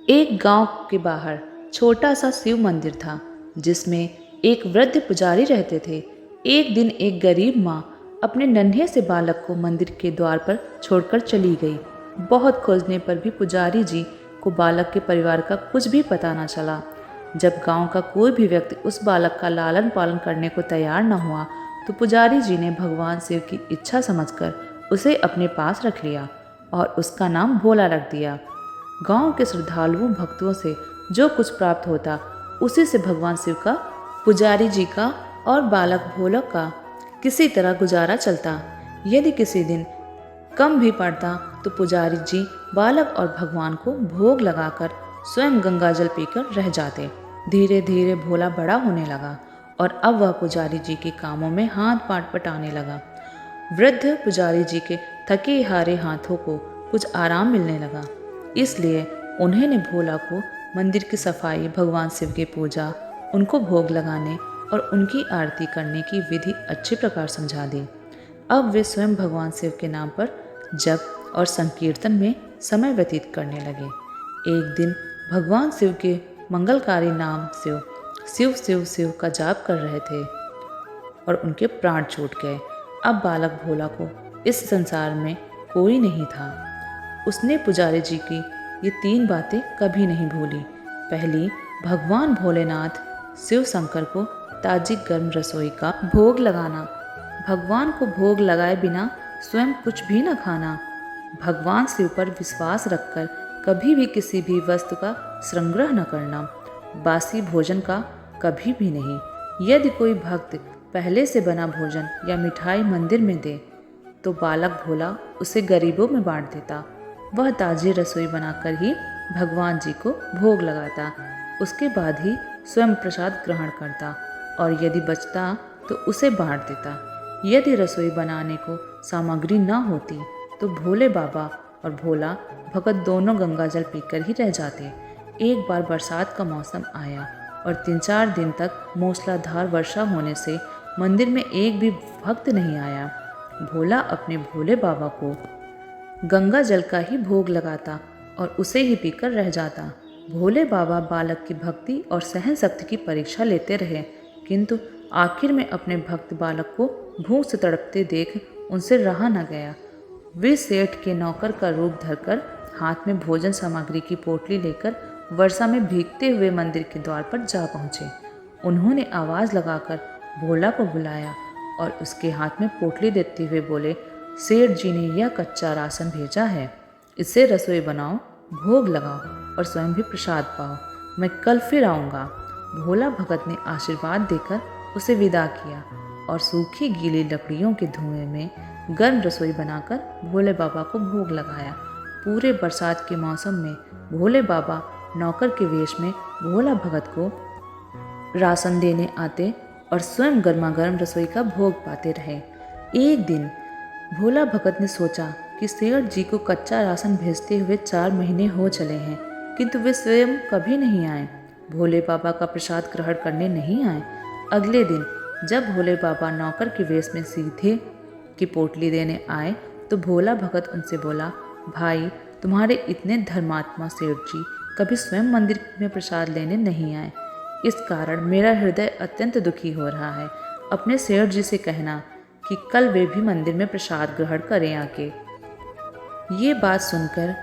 एक गांव के बाहर छोटा सा शिव मंदिर था जिसमें एक वृद्ध पुजारी रहते थे। एक दिन एक गरीब माँ अपने नन्हे से बालक को मंदिर के द्वार पर छोड़कर चली गई। बहुत खोजने पर भी पुजारी जी को बालक के परिवार का कुछ भी पता न चला। जब गांव का कोई भी व्यक्ति उस बालक का लालन पालन करने को तैयार न हुआ तो पुजारी जी ने भगवान शिव की इच्छा समझकर उसे अपने पास रख लिया और उसका नाम भोला रख दिया। गांव के श्रद्धालुओं भक्तों से जो कुछ प्राप्त होता उसी से भगवान शिव का, पुजारी जी का और बालक भोला का किसी तरह गुजारा चलता। यदि किसी दिन कम भी पड़ता तो पुजारी जी बालक और भगवान को भोग लगाकर स्वयं गंगा जल पीकर रह जाते। धीरे धीरे भोला बड़ा होने लगा और अब वह पुजारी जी के कामों में हाथ पाट पटाने लगा। वृद्ध पुजारी जी के थके हारे हाथों को कुछ आराम मिलने लगा, इसलिए उन्होंने भोला को मंदिर की सफाई, भगवान शिव की पूजा, उनको भोग लगाने और उनकी आरती करने की विधि अच्छी प्रकार समझा दी। अब वे स्वयं भगवान शिव के नाम पर जप और संकीर्तन में समय व्यतीत करने लगे। एक दिन भगवान शिव के मंगलकारी नाम शिव शिव शिव शिव का जाप कर रहे थे और उनके प्राण छूट गए। अब बालक भोला को इस संसार में कोई नहीं था। उसने पुजारी जी की ये 3 बातें कभी नहीं भूली। पहली, भगवान भोलेनाथ शिव शंकर को ताजी गर्म रसोई का भोग लगाना, भगवान को भोग लगाए बिना स्वयं कुछ भी न खाना, भगवान शिव पर विश्वास रखकर कभी भी किसी भी वस्तु का संग्रह न करना, बासी भोजन का कभी भी नहीं। यदि कोई भक्त पहले से बना भोजन या मिठाई मंदिर में दे तो बालक भोला उसे गरीबों में बांट देता। वह ताजी रसोई बनाकर ही भगवान जी को भोग लगाता, उसके बाद ही स्वयं प्रसाद ग्रहण करता और यदि बचता तो उसे बांट देता। यदि रसोई बनाने को सामग्री न होती तो भोले बाबा और भोला भगत दोनों गंगा जल पीकर ही रह जाते। एक बार बरसात का मौसम आया और 3-4 दिन तक मूसलाधार वर्षा होने से मंदिर में एक भी भक्त नहीं आया। भोला अपने भोले बाबा को गंगा जल का ही भोग लगाता और उसे ही पीकर रह जाता। भोले बाबा बालक की भक्ति और सहन शक्ति की परीक्षा लेते रहे, किंतु आखिर में अपने भक्त बालक को भूख से तड़पते देख उनसे रहा न गया। वे सेठ के नौकर का रूप धरकर हाथ में भोजन सामग्री की पोटली लेकर वर्षा में भीगते हुए मंदिर के द्वार पर जा पहुँचे। उन्होंने आवाज़ लगाकर भोला को बुलाया और उसके हाथ में पोटली देते हुए बोले, सेठ जी ने यह कच्चा राशन भेजा है, इससे रसोई बनाओ, भोग लगाओ और स्वयं भी प्रसाद पाओ। मैं कल फिर आऊँगा। भोला भगत ने आशीर्वाद देकर उसे विदा किया और सूखी गीली लकड़ियों के धुएं में गर्म रसोई बनाकर भोले बाबा को भोग लगाया। पूरे बरसात के मौसम में भोले बाबा नौकर के वेश में भोला भगत को राशन देने आते और स्वयं गर्मा गर्म रसोई का भोग पाते रहे। एक दिन भोला भगत ने सोचा कि सेठ जी को कच्चा राशन भेजते हुए 4 महीने हो चले हैं, किंतु वे स्वयं कभी नहीं आए, भोले बाबा का प्रसाद ग्रहण करने नहीं आए। अगले दिन जब भोले बाबा नौकर के वेश में सीधे की पोटली देने आए तो भोला भगत उनसे बोला, भाई, तुम्हारे इतने धर्मात्मा सेठ जी कभी स्वयं मंदिर में प्रसाद लेने नहीं आए, इस कारण मेरा हृदय अत्यंत दुखी हो रहा है। अपने सेठ जी से कहना कि कल वे भी मंदिर में प्रसाद ग्रहण करें आके। ये बात सुनकर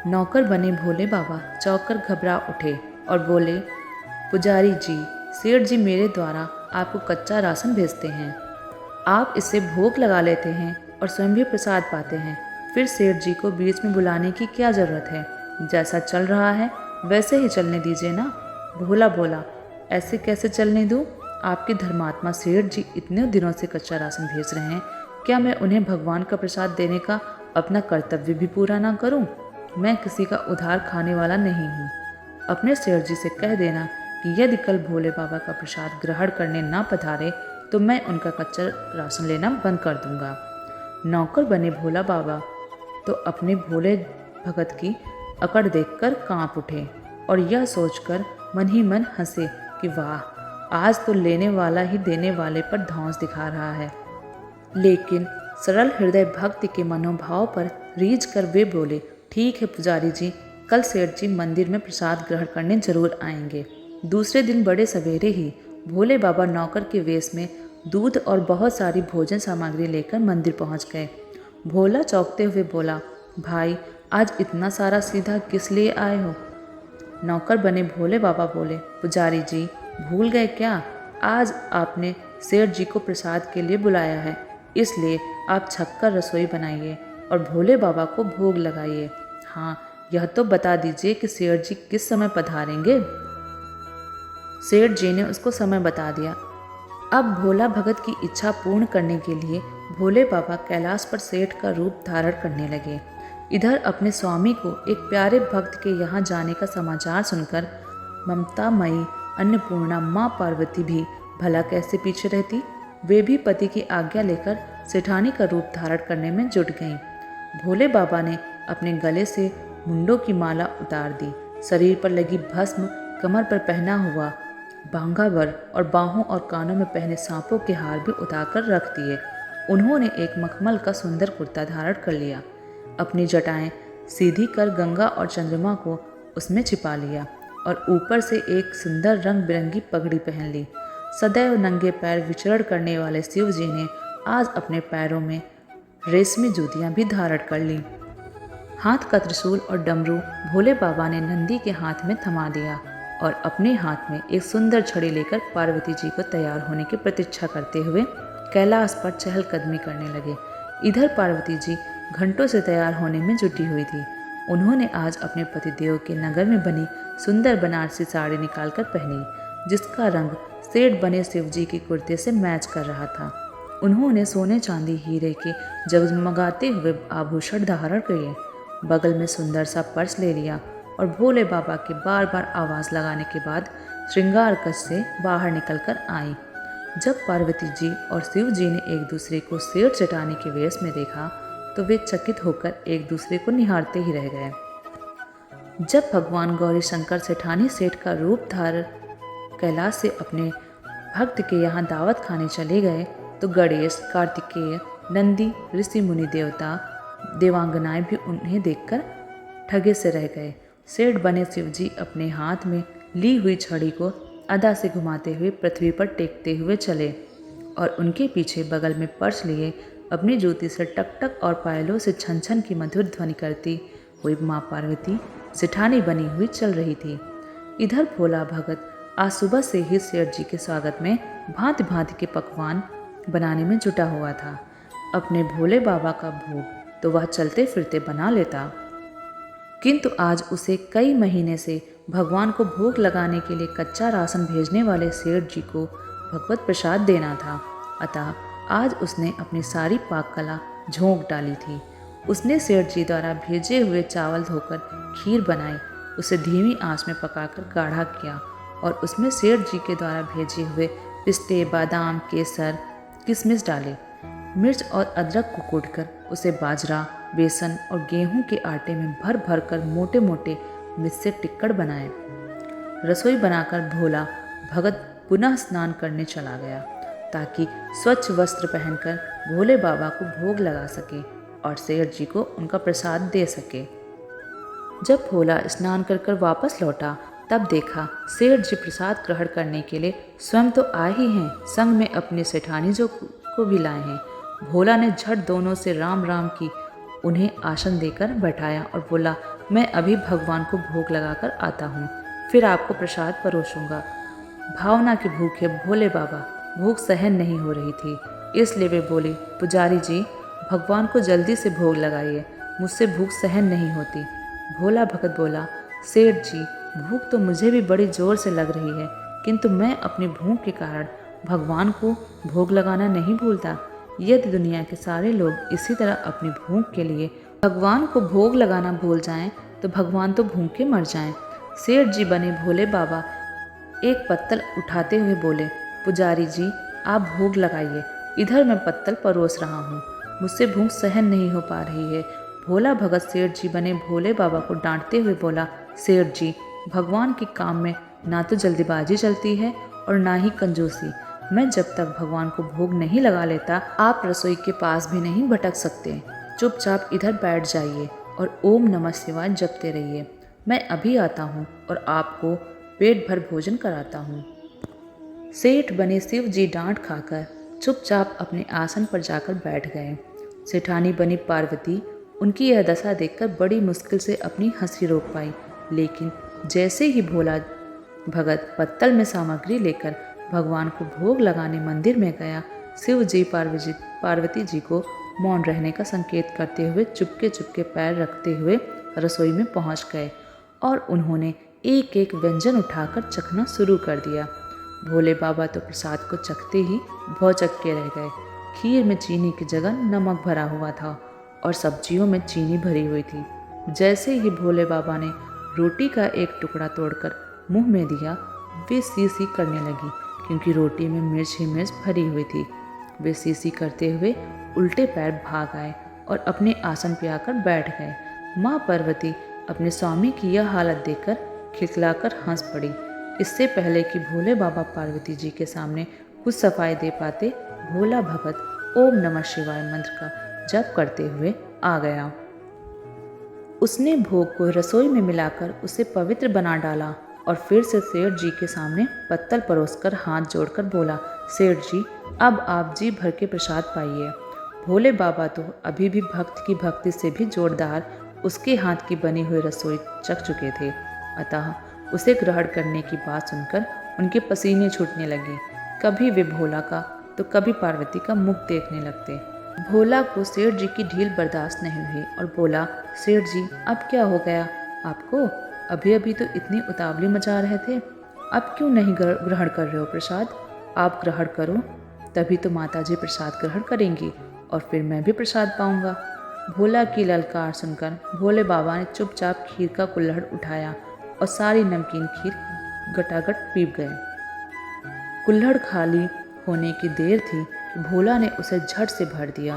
नौकर बने भोले बाबा चौंक कर घबरा उठे और बोले, पुजारी जी, सेठ जी मेरे द्वारा आपको कच्चा राशन भेजते हैं, आप इससे भोग लगा लेते हैं और स्वयं भी प्रसाद पाते हैं, फिर सेठ जी को बीच में बुलाने की क्या ज़रूरत है? जैसा चल रहा है वैसे ही चलने दीजिए ना। भोला बोला, ऐसे कैसे चलने दूँ? आपके धर्मात्मा सेठ जी इतने दिनों से कच्चा राशन भेज रहे हैं, क्या मैं उन्हें भगवान का प्रसाद देने का अपना कर्तव्य भी पूरा ना करूं? मैं किसी का उधार खाने वाला नहीं हूं। अपने सेठ जी से कह देना कि यदि कल भोले बाबा का प्रसाद ग्रहण करने ना पधारे तो मैं उनका कच्चा राशन लेना बंद कर दूंगा। नौकर बने भोला बाबा तो अपने भोले भगत की अकड़ देखकर कांप उठे और यह सोचकर मन ही मन हंसे कि वाह, आज तो लेने वाला ही देने वाले पर धौंस दिखा रहा है। लेकिन सरल हृदय भक्ति के मनोभाव पर रीझ कर वे बोले, ठीक है पुजारी जी, कल सेठ जी मंदिर में प्रसाद ग्रहण करने जरूर आएंगे। दूसरे दिन बड़े सवेरे ही भोले बाबा नौकर के वेश में दूध और बहुत सारी भोजन सामग्री लेकर मंदिर पहुंच गए। भोला चौंकते हुए बोला, भाई आज इतना सारा सीधा किस लिए आए हो? नौकर बने भोले बाबा बोले, पुजारी जी भूल गए क्या? आज आपने सेठ जी को प्रसाद के लिए बुलाया है, इसलिए आप छपकर रसोई बनाइए और भोले बाबा को भोग लगाइए। हाँ, यह तो बता दीजिए कि सेठ जी किस समय पधारेंगे। सेठ जी ने उसको समय बता दिया। अब भोला भगत की इच्छा पूर्ण करने के लिए भोले बाबा कैलाश पर सेठ का रूप धारण करने लगे। इधर अपने स्वामी को एक प्यारे भक्त के यहाँ जाने का समाचार सुनकर ममतामयी अन्नपूर्णा माँ पार्वती भी भला कैसे पीछे रहती। वे भी पति की आज्ञा लेकर सेठानी का रूप धारण करने में जुट गईं। भोले बाबा ने अपने गले से मुंडों की माला उतार दी, शरीर पर लगी भस्म, कमर पर पहना हुआ बांगावर और बाहों और कानों में पहने सांपों के हार भी उतारकर रख दिए। उन्होंने एक मखमल का सुंदर कुर्ता धारण कर लिया, अपनी जटाएं सीधी कर गंगा और चंद्रमा को उसमें छिपा लिया और ऊपर से एक सुंदर रंग बिरंगी पगड़ी पहन ली। सदैव नंगे पैर विचरण करने वाले शिव जी ने आज अपने पैरों में रेशमी जूतियां भी धारण कर ली। हाथ का त्रिशूल और डमरू भोले बाबा ने नंदी के हाथ में थमा दिया और अपने हाथ में एक सुंदर छड़ी लेकर पार्वती जी को तैयार होने की प्रतीक्षा करते हुए कैलाश पर चहलकदमी करने लगे। इधर पार्वती जी घंटों से तैयार होने में जुटी हुई थी। उन्होंने आज अपने पतिदेव के नगर में बनी सुंदर बनारसी साड़ी निकालकर पहनी, जिसका रंग सेठ बने शिव जी के कुर्ते से मैच कर रहा था। उन्होंने सोने चांदी हीरे के जगमगाते हुए आभूषण धारण किए, बगल में सुंदर सा पर्स ले लिया और भोले बाबा के बार बार आवाज़ लगाने के बाद श्रृंगार कक्ष से बाहर निकलकर आई। जब पार्वती जी और शिव जी ने एक दूसरे को सेठ सेठानी के वेश में देखा तो वे चकित होकर एक दूसरे को निहारते ही रह गए। जब भगवान गौरी शंकर सेठानी सेठ का रूप धारण कैलाश से अपने भक्त के यहाँ दावत खाने चले गए तो गणेश, कार्तिकेय, नंदी, ऋषि मुनि देवता, देवांगनाएं भी उन्हें देखकर ठगे से रह गए। सेठ बने शिव जी अपने हाथ में ली हुई छड़ी को अदा से घुमाते हुए पृथ्वी पर टेकते हुए चले और उनके पीछे बगल में पर्स लिए अपनी जूती से टक टक और पायलों से छन छन की मधुर ध्वनि करती हुई माँ पार्वती सेठानी बनी हुई चल रही थी। इधर भोला भगत आज सुबह से ही सेठ जी के स्वागत में भांति भांति के पकवान बनाने में जुटा हुआ था। अपने भोले बाबा का भोग तो वह चलते फिरते बना लेता, किंतु आज उसे कई महीने से भगवान को भोग लगाने के लिए कच्चा राशन भेजने वाले सेठ जी को भगवत प्रसाद देना था। अतः आज उसने अपनी सारी पाक कला झोंक डाली थी। उसने सेठ जी द्वारा भेजे हुए चावल धोकर खीर बनाई, उसे धीमी आंच में पकाकर गाढ़ा किया और उसमें सेठ जी के द्वारा भेजे हुए पिस्ते, बादाम, केसर, किशमिश डाले। मिर्च और अदरक को कूटकर उसे बाजरा, बेसन और गेहूं के आटे में भर भर कर मोटे मोटे मिस्से टिक्कड़ बनाए। रसोई बनाकर भोला भगत पुनः स्नान करने चला गया ताकि स्वच्छ वस्त्र पहनकर भोले बाबा को भोग लगा सके और सेठ जी को उनका प्रसाद दे सके। जब भोला स्नान कर कर वापस लौटा तब देखा सेठ जी प्रसाद ग्रहण करने के लिए स्वयं तो आए ही हैं, संग में अपनी सेठानी जो को भी लाए हैं। भोला ने झट दोनों से राम राम की उन्हें आसन देकर बैठाया और बोला, मैं अभी भगवान को भोग लगाकर आता हूँ, फिर आपको प्रसाद परोसूंगा। भावना के भूखे भोले बाबा भूख सहन नहीं हो रही थी, इसलिए वे बोले, पुजारी जी भगवान को जल्दी से भोग लगाइए, मुझसे भूख सहन नहीं होती। भोला भगत बोला, सेठ जी भूख तो मुझे भी बड़ी जोर से लग रही है, किंतु मैं अपनी भूख के कारण भगवान को भोग लगाना नहीं भूलता। यदि दुनिया के सारे लोग इसी तरह अपनी भूख के लिए भगवान को भोग लगाना भूल जाएं, तो भगवान तो भूखे मर जाएं। सेठ जी बने भोले बाबा एक पत्तल उठाते हुए बोले, पुजारी जी आप भोग लगाइए, इधर मैं पत्तल परोस रहा हूँ, मुझसे भूख सहन नहीं हो पा रही है। भोला भगत सेठ जी बने भोले बाबा को डांटते हुए बोला, सेठ जी भगवान के काम में ना तो जल्दीबाजी चलती है और ना ही कंजूसी। मैं जब तक भगवान को भोग नहीं लगा लेता आप रसोई के पास भी नहीं भटक सकते। चुपचाप इधर बैठ जाइए और ओम नमः शिवाय जपते रहिए। मैं अभी आता हूँ और आपको पेट भर भोजन कराता हूँ। सेठ बने शिव जी डांट खाकर चुपचाप अपने आसन पर जाकर बैठ गए। सेठानी बनी पार्वती उनकी यह दशा देखकर बड़ी मुश्किल से अपनी हंसी रोक पाई, लेकिन जैसे ही भोला भगत पत्तल में सामग्री लेकर भगवान को भोग लगाने मंदिर में गया, शिव जी पार्वती जी को मौन रहने का संकेत करते हुए चुपके चुपके पैर रखते हुए रसोई में पहुंच गए और उन्होंने एक एक व्यंजन उठाकर चखना शुरू कर दिया। भोले बाबा तो प्रसाद को चखते ही भौचक्के के रह गए। खीर में चीनी की जगह नमक भरा हुआ था और सब्जियों में चीनी भरी हुई थी। जैसे ही भोले बाबा ने रोटी का एक टुकड़ा तोड़कर मुंह में दिया, वे सी सी करने लगी, क्योंकि रोटी में मिर्च ही मिर्च भरी हुई थी। वे सी सी करते हुए उल्टे पैर भाग आए और अपने आसन पे आकर बैठ गए। माँ पार्वती अपने स्वामी की यह हालत देखकर खिलखिलाकर हंस पड़ी। इससे पहले कि भोले बाबा पार्वती जी के सामने कुछ सफाई दे पाते, भोला भगत ओम नमः शिवाय मंत्र का जप करते हुए आ गया। उसने भोग को रसोई में मिलाकर उसे पवित्र बना डाला और फिर से सेठ जी के सामने पत्तल परोसकर हाथ जोड़कर बोला, सेठ जी, अब आप जी भर के प्रसाद पाइए। भोले बाबा तो अभी भी भक्त की भक्ति से भी जोरदार उसके हाथ की बनी हुई रसोई चख चुके थे, अतः उसे ग्रहण करने की बात सुनकर उनके पसीने छूटने लगे। कभी वे भोला का तो कभी पार्वती का मुख देखने लगते। भोला को सेठ जी की ढील बर्दाश्त नहीं हुई और बोला, सेठ जी, अब क्या हो गया आपको? अभी अभी तो इतनी उतावली मचा रहे थे, अब क्यों नहीं ग्रहण कर रहे हो प्रसाद? आप ग्रहण करो, तभी तो माता जी प्रसाद ग्रहण करेंगी और फिर मैं भी प्रसाद पाऊंगा। भोला की ललकार सुनकर भोले बाबा ने चुपचाप खीर का कुल्हड़ उठाया और सारी नमकीन खीर गटागट पीप गए। कुल्हड़ खाली होने की देर थी कि भोला ने उसे झट से भर दिया।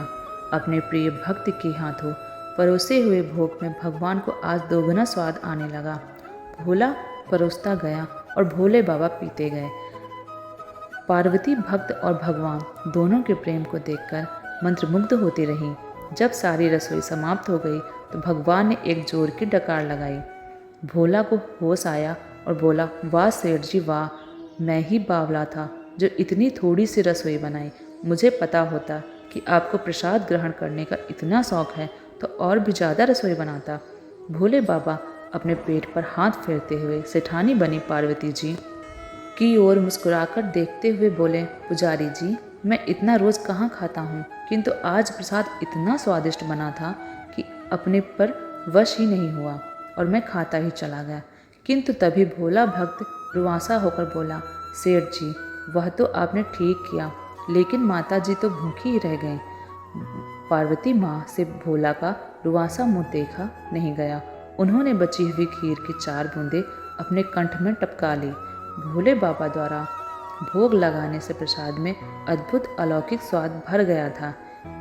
अपने प्रिय भक्त के हाथों परोसे हुए भोग में भगवान को आज दोगुना स्वाद आने लगा। भोला परोसता गया और भोले बाबा पीते गए। पार्वती भक्त और भगवान दोनों के प्रेम को देखकर मंत्रमुग्ध होती रही। जब सारी रसोई समाप्त हो गई तो भगवान ने एक जोर की डकार लगाई। भोला को होश आया और बोला, वाह सेठ जी वाह, मैं ही बावला था जो इतनी थोड़ी सी रसोई बनाई। मुझे पता होता कि आपको प्रसाद ग्रहण करने का इतना शौक है तो और भी ज़्यादा रसोई बनाता। भोले बाबा अपने पेट पर हाथ फेरते हुए सेठानी बनी पार्वती जी की ओर मुस्कुराकर देखते हुए बोले, पुजारी जी, मैं इतना रोज़ कहाँ खाता हूँ, किंतु आज प्रसाद इतना स्वादिष्ट बना था कि अपने पर वश ही नहीं हुआ और मैं खाता ही चला गया। किंतु तभी भोला भक्त रुआंसा होकर बोला, सेठ जी, वह तो आपने ठीक किया, लेकिन माता जी तो भूखी ही रह गईं। पार्वती माँ से भोला का रुआंसा मुँह देखा नहीं गया। उन्होंने बची हुई खीर की 4 बूंदें अपने कंठ में टपका ली। भोले बाबा द्वारा भोग लगाने से प्रसाद में अद्भुत अलौकिक स्वाद भर गया था।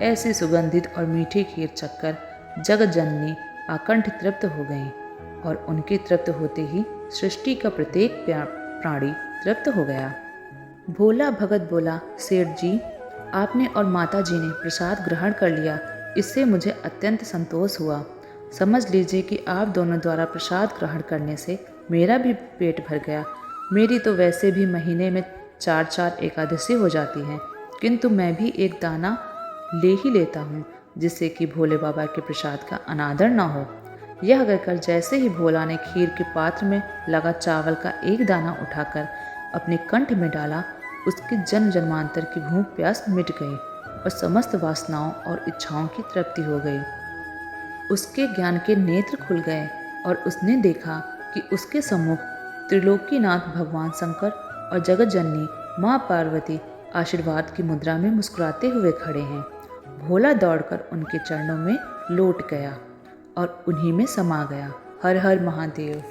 ऐसी सुगंधित और मीठी खीर चखकर जगजननी आकंठ तृप्त हो गई और उनके तृप्त होते ही सृष्टि का प्रत्येक प्राणी तृप्त हो गया। भोला भगत बोला, सेठ जी, आपने और माता जी ने प्रसाद ग्रहण कर लिया, इससे मुझे अत्यंत संतोष हुआ। समझ लीजिए कि आप दोनों द्वारा प्रसाद ग्रहण करने से मेरा भी पेट भर गया। मेरी तो वैसे भी महीने में 4-4 एकादशी हो जाती हैं, किंतु मैं भी एक दाना ले ही लेता हूँ, जिससे कि भोले बाबा के प्रसाद का अनादर ना हो। यह कहकर जैसे ही भोला ने खीर के पात्र में लगा चावल का एक दाना उठाकर अपने कंठ में डाला, उसके जन्म जन्मांतर की भूख प्यास मिट गई और समस्त वासनाओं और इच्छाओं की तृप्ति हो गई। उसके ज्ञान के नेत्र खुल गए और उसने देखा कि उसके सम्मुख त्रिलोकीनाथ भगवान शंकर और जगत जननी माँ पार्वती आशीर्वाद की मुद्रा में मुस्कुराते हुए खड़े हैं। भोला दौड़कर उनके चरणों में लौट गया और उन्हीं में समा गया। हर हर महादेव।